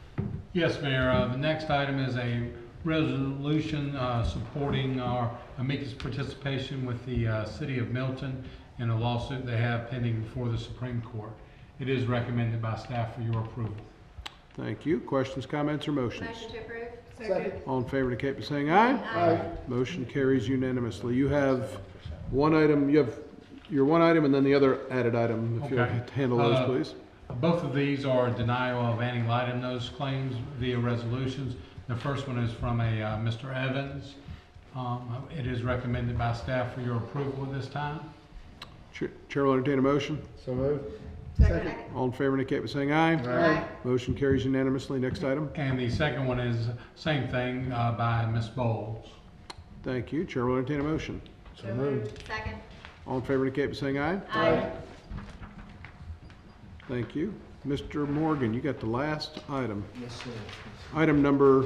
Yes, Mayor. The next item is a resolution supporting our amicus participation with the City of Milton in a lawsuit they have pending before the Supreme Court. It is recommended by staff for your approval. Thank you. Questions, comments, or motions? Motion to approve. Second. All in favor indicate by saying aye. Aye. Motion carries unanimously. You have one item, you have your one item and then the other added item, if you'll handle those, please. Both of these are denial of any light-of-nose claims via resolutions. The first one is from a Mr. Evans. It is recommended by staff for your approval at this time. Chair will entertain a motion. So moved. Second. All in favor indicate by saying aye. Aye. Motion carries unanimously. Next item. And the second one is same thing by Ms. Bowles. Thank you. Chair will entertain a motion. So moved. Second. All in favor indicate by saying aye. Aye. Thank you. Mr. Morgan, you got the last item. Yes, sir. Item number,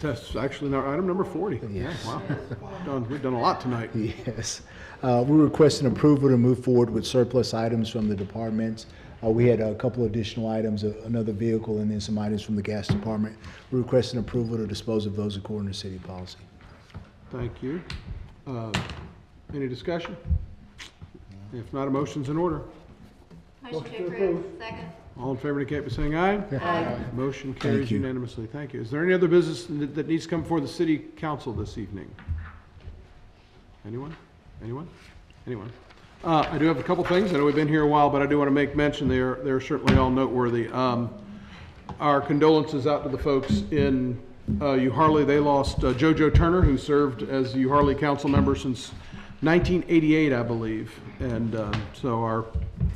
that's actually not item number 40. Yes. Wow. We've done a lot tonight. Yes. We're requesting approval to move forward with surplus items from the departments. We had a couple additional items, another vehicle, and then some items from the gas department. We're requesting approval to dispose of those according to city policy. Thank you. Any discussion? If not, a motion's in order. Motion to approve. Second. All in favor indicate by saying aye. Aye. Motion carries unanimously. Thank you. Is there any other business that needs to come before the city council this evening? Anyone? Anyone? Anyone? I do have a couple things. I know we've been here a while, but I do want to make mention they're certainly all noteworthy. Our condolences out to the folks in Harley. They lost JoJo Turner, who served as Harley council member since 1988, I believe. And so our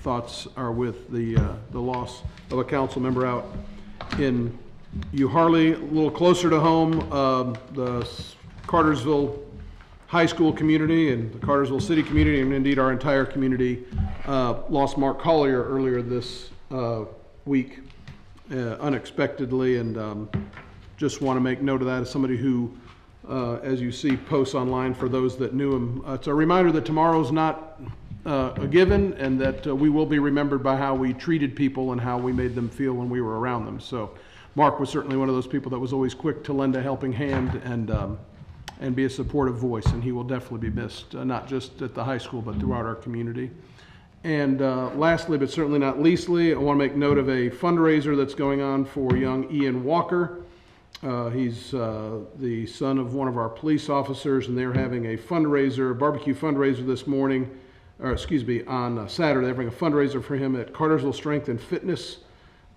thoughts are with the loss of a council member out in Harley. A little closer to home, the Cartersville high school community and the Cartersville city community, and indeed our entire community, lost Mark Collier earlier this week unexpectedly, and just want to make note of that as somebody who, as you see posts online for those that knew him. It's a reminder that tomorrow's not a given, and that we will be remembered by how we treated people and how we made them feel when we were around them. So Mark was certainly one of those people that was always quick to lend a helping hand and be a supportive voice, and he will definitely be missed, not just at the high school, but throughout our community. And lastly, but certainly not leastly, I want to make note of a fundraiser that's going on for young Ian Walker. He's the son of one of our police officers, and they're having a fundraiser, a barbecue fundraiser this morning, or excuse me, on Saturday. They're having a fundraiser for him at Cartersville Strength and Fitness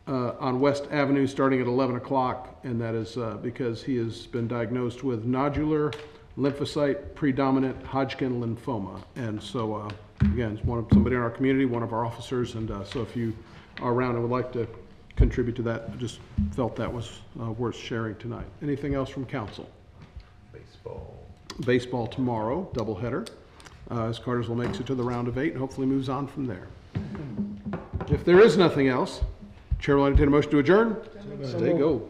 on West Avenue starting at 11 o'clock, and that is because he has been diagnosed with nodular lymphocyte predominant Hodgkin lymphoma. And so, again, it's somebody in our community, one of our officers, and so if you are around and would like to contribute to that, I just felt that was worth sharing tonight. Anything else from council? Baseball tomorrow, doubleheader, as Cartersville makes it to the round of 8 and hopefully moves on from there. If there is nothing else, Chair will entertain a motion to adjourn. Stay go.